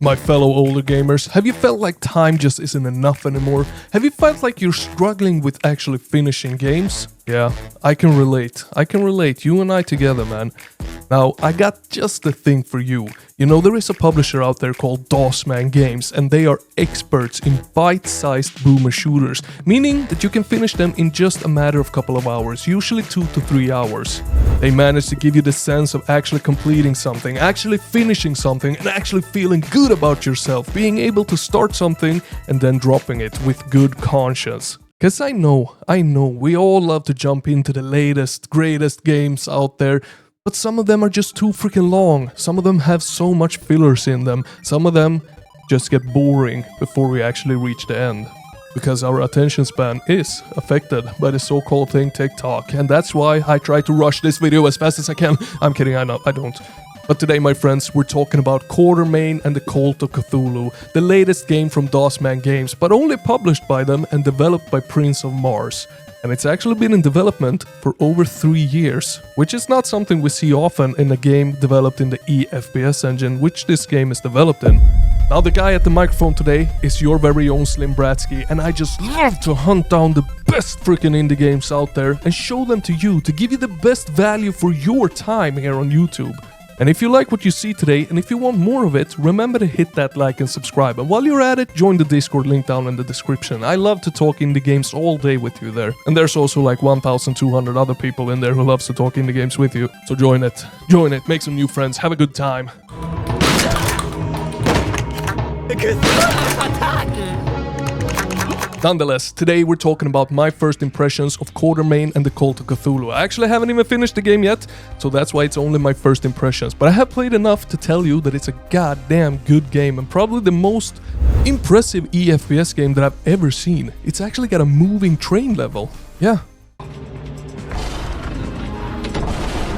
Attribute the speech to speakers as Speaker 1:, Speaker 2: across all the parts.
Speaker 1: My fellow older gamers, have you felt like time just isn't enough anymore? Have you felt like you're struggling with actually finishing games? Yeah, I can relate. You and I together, man. Now, I got just the thing for you. You know, there is a publisher out there called DOSman Games, and they are experts in bite-sized boomer shooters, meaning that you can finish them in just a matter of couple of hours, usually 2 to 3 hours. They manage to give you the sense of actually completing something, actually finishing something, and actually feeling good about yourself, being able to start something and then dropping it with good conscience. Cause I know, we all love to jump into the latest, greatest games out there, but some of them are just too freaking long. Some of them have so much fillers in them. Some of them just get boring before we actually reach the end. Because our attention span is affected by the so-called thing TikTok. And that's why I try to rush this video as fast as I can. I'm kidding, I don't. But today, my friends, we're talking about Quartermain and the Cult of Cthulhu, the latest game from DOSman Games, but only published by them and developed by Prince of Mars. And it's actually been in development for over 3 years, which is not something we see often in a game developed in the EFPS engine, which this game is developed in. Now, the guy at the microphone today is your very own Slim Bratsky, and I just love to hunt down the best freaking indie games out there and show them to you to give you the best value for your time here on YouTube. And if you like what you see today, and if you want more of it, remember to hit that like and subscribe. And while you're at it, join the Discord link down in the description. I love to talk indie games all day with you there. And there's also like 1,200 other people in there who loves to talk indie games with you. So join it, make some new friends, have a good time. Nonetheless, today we're talking about my first impressions of Quartermain and the Cult of Cthulhu. I actually haven't even finished the game yet, so that's why it's only my first impressions. But I have played enough to tell you that it's a goddamn good game and probably the most impressive EFPS game that I've ever seen. It's actually got a moving train level. Yeah.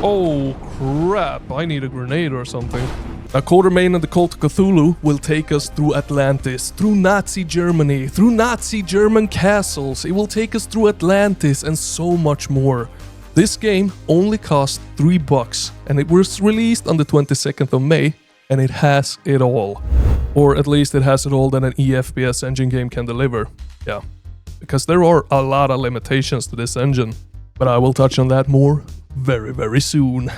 Speaker 1: Oh crap, I need a grenade or something. Now, Quartermain and the Cult of Cthulhu will take us through Atlantis, through Nazi Germany, through Nazi German castles. It will take us through Atlantis and so much more. This game only cost $3 and it was released on the 22nd of May and it has it all. Or at least it has it all that an EFPS engine game can deliver. Yeah, because there are a lot of limitations to this engine, but I will touch on that more very, very soon.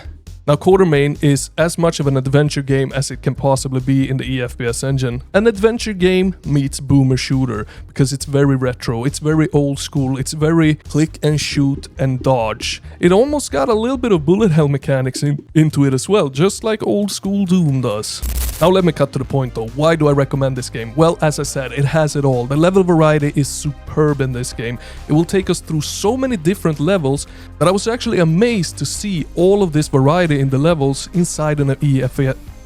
Speaker 1: Now, Quartermain is as much of an adventure game as it can possibly be in the EFPS engine. An adventure game meets boomer shooter, because it's very retro, it's very old school, it's very click and shoot and dodge. It almost got a little bit of bullet hell mechanics into it as well, just like old school Doom does. Now let me cut to the point though, why do I recommend this game? Well, as I said, it has it all. The level variety is superb in this game. It will take us through so many different levels that I was actually amazed to see all of this variety in the levels inside an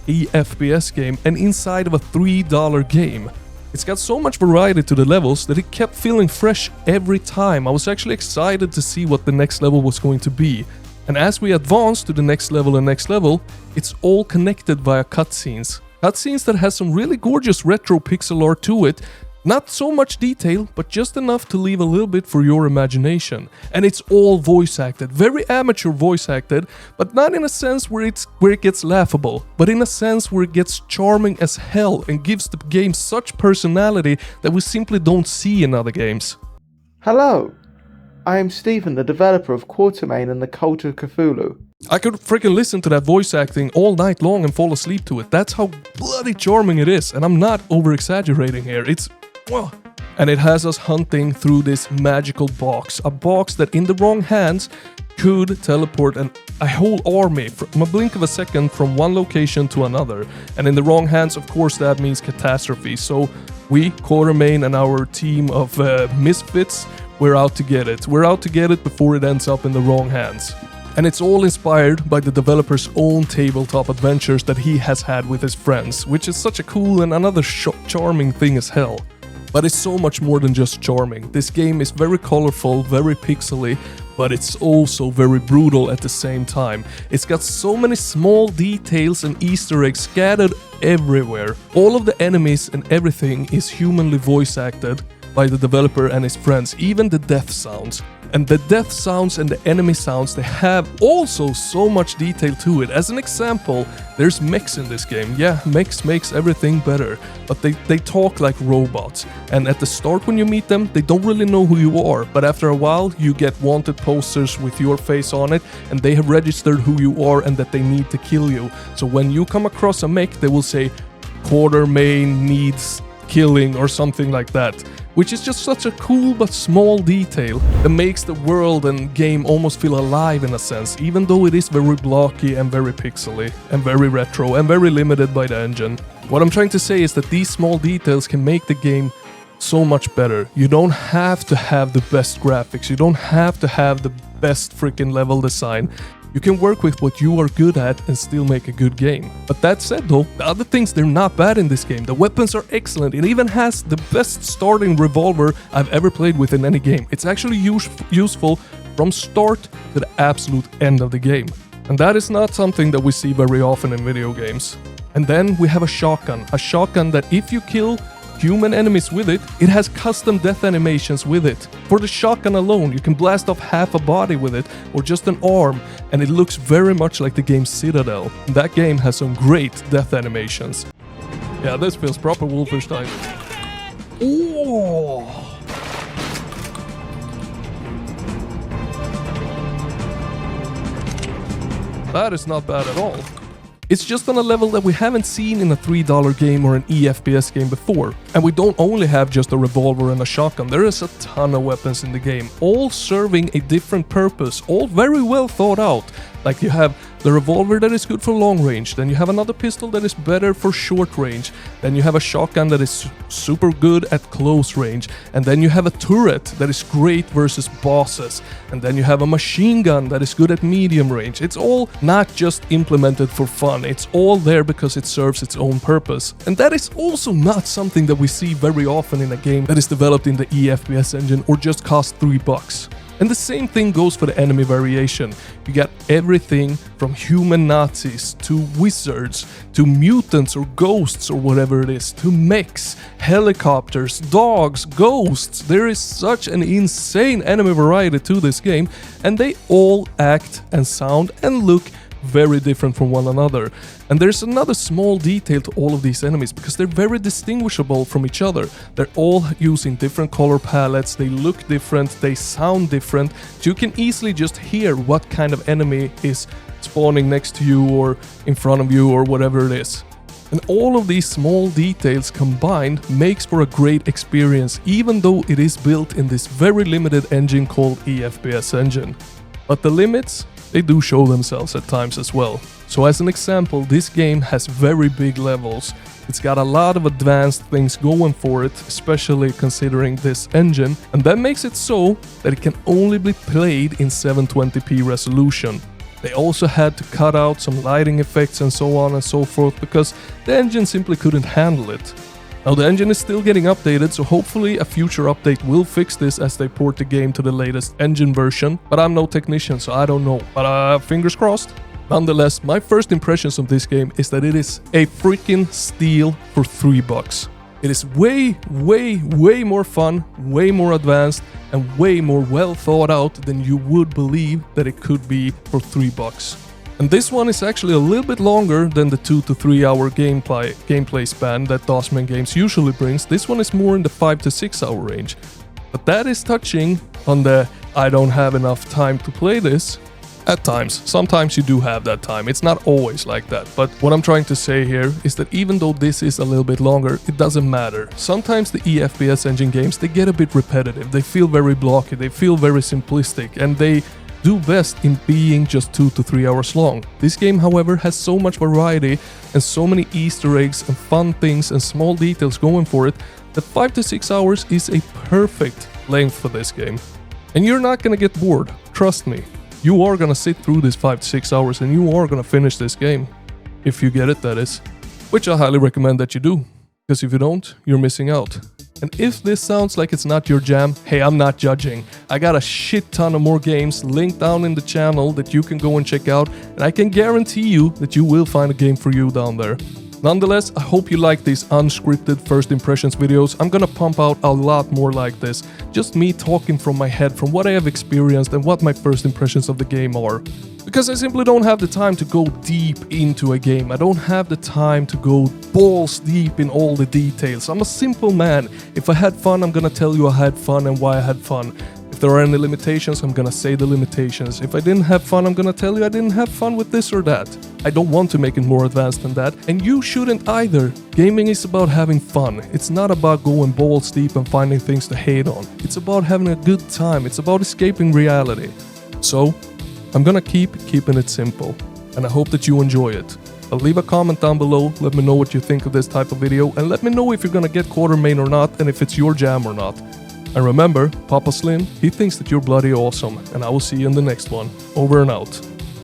Speaker 1: EFPS game and inside of a $3 game. It's got so much variety to the levels that it kept feeling fresh every time. I was actually excited to see what the next level was going to be. And as we advance to the next level and next level, it's all connected via cutscenes. Cutscenes that has some really gorgeous retro pixel art to it. Not so much detail, but just enough to leave a little bit for your imagination. And it's all voice acted, very amateur voice acted, but not in a sense where it gets laughable, but in a sense where it gets charming as hell and gives the game such personality that we simply don't see in other games.
Speaker 2: Hello, I am Stephen, the developer of Quartermain and the Cult of Cthulhu.
Speaker 1: I could freaking listen to that voice acting all night long and fall asleep to it. That's how bloody charming it is, and I'm not over-exaggerating here. It's... well... And it has us hunting through this magical box. A box that in the wrong hands could teleport a whole army from a blink of a second from one location to another. And in the wrong hands, of course, that means catastrophe. So we, Quartermain and our team of misfits, we're out to get it. We're out to get it before it ends up in the wrong hands. And it's all inspired by the developer's own tabletop adventures that he has had with his friends, which is such a cool and another charming thing as hell. But it's so much more than just charming. This game is very colorful, very pixely, but it's also very brutal at the same time. It's got so many small details and Easter eggs scattered everywhere. All of the enemies and everything is humanly voice acted by the developer and his friends, even the death sounds. And the death sounds and the enemy sounds, they have also so much detail to it. As an example, there's mechs in this game. Yeah, mechs makes everything better, but they talk like robots. And at the start when you meet them, they don't really know who you are, but after a while you get wanted posters with your face on it, and they have registered who you are and that they need to kill you. So when you come across a mech, they will say, Quartermain needs killing or something like that. Which is just such a cool but small detail that makes the world and game almost feel alive in a sense, even though it is very blocky and very pixely and very retro and very limited by the engine. What I'm trying to say is that these small details can make the game so much better. You don't have to have the best graphics, you don't have to have the best freaking level design. You can work with what you are good at and still make a good game. But that said though, the other things, they're not bad in this game. The weapons are excellent. It even has the best starting revolver I've ever played with in any game. It's actually useful from start to the absolute end of the game. And that is not something that we see very often in video games. And then we have a shotgun that if you kill human enemies with it, it has custom death animations with it. For the shotgun alone, you can blast off half a body with it, or just an arm, and it looks very much like the game Citadel. That game has some great death animations. Yeah, this feels proper Wolfenstein. Oh! That is not bad at all. It's just on a level that we haven't seen in a $3 game or an EFPS game before. And we don't only have just a revolver and a shotgun, there is a ton of weapons in the game, all serving a different purpose, all very well thought out. Like you have the revolver that is good for long range, then you have another pistol that is better for short range, then you have a shotgun that is super good at close range, and then you have a turret that is great versus bosses, and then you have a machine gun that is good at medium range. It's all not just implemented for fun, it's all there because it serves its own purpose. And that is also not something that we see very often in a game that is developed in the EFPS engine or just costs $3. And the same thing goes for the enemy variation. You got everything from human Nazis to wizards to mutants or ghosts or whatever it is, to mechs, helicopters, dogs, ghosts. There is such an insane enemy variety to this game, and they all act and sound and look very different from one another. And there's another small detail to all of these enemies because they're very distinguishable from each other. They're all using different color palettes, they look different, they sound different. So you can easily just hear what kind of enemy is spawning next to you or in front of you or whatever it is. And all of these small details combined makes for a great experience, even though it is built in this very limited engine called EFPS engine. But the limits, they do show themselves at times as well. So as an example, this game has very big levels. It's got a lot of advanced things going for it, especially considering this engine, and that makes it so that it can only be played in 720p resolution. They also had to cut out some lighting effects and so on and so forth because the engine simply couldn't handle it. Now the engine is still getting updated, so hopefully a future update will fix this as they port the game to the latest engine version, but I'm no technician so I don't know, but fingers crossed. Nonetheless, my first impressions of this game is that it is a freaking steal for $3. It is way more fun, way more advanced, and way more well thought out than you would believe that it could be for $3. And this one is actually a little bit longer than the 2 to 3 hour gameplay span that DOSman games usually brings. This one is more in the 5 to 6 hour range. But that is touching on the I don't have enough time to play this. At times, sometimes you do have that time, it's not always like that, but what I'm trying to say here is that even though this is a little bit longer, it doesn't matter. Sometimes the EFPS engine games, they get a bit repetitive, they feel very blocky, they feel very simplistic, and they do best in being just 2 to 3 hours long. This game, however, has so much variety and so many Easter eggs and fun things and small details going for it that 5 to 6 hours is a perfect length for this game. And you're not gonna get bored, trust me. You are gonna sit through this 5 to 6 hours and you are gonna finish this game. If you get it, that is. Which I highly recommend that you do. Because if you don't, you're missing out. And if this sounds like it's not your jam, hey, I'm not judging. I got a shit ton of more games linked down in the channel that you can go and check out. And I can guarantee you that you will find a game for you down there. Nonetheless, I hope you like these unscripted first impressions videos. I'm gonna pump out a lot more like this. Just me talking from my head, from what I have experienced and what my first impressions of the game are. Because I simply don't have the time to go deep into a game. I don't have the time to go balls deep in all the details. I'm a simple man. If I had fun, I'm gonna tell you I had fun and why I had fun. If there are any limitations, I'm gonna say the limitations. If I didn't have fun, I'm gonna tell you I didn't have fun with this or that. I don't want to make it more advanced than that, and you shouldn't either. Gaming is about having fun. It's not about going balls deep and finding things to hate on. It's about having a good time. It's about escaping reality. So, I'm gonna keeping it simple, and I hope that you enjoy it. I'll leave a comment down below, let me know what you think of this type of video, and let me know if you're gonna get Quartermain or not, and if it's your jam or not. And remember, Papa Slim, he thinks that you're bloody awesome, and I will see you in the next one. Over and out.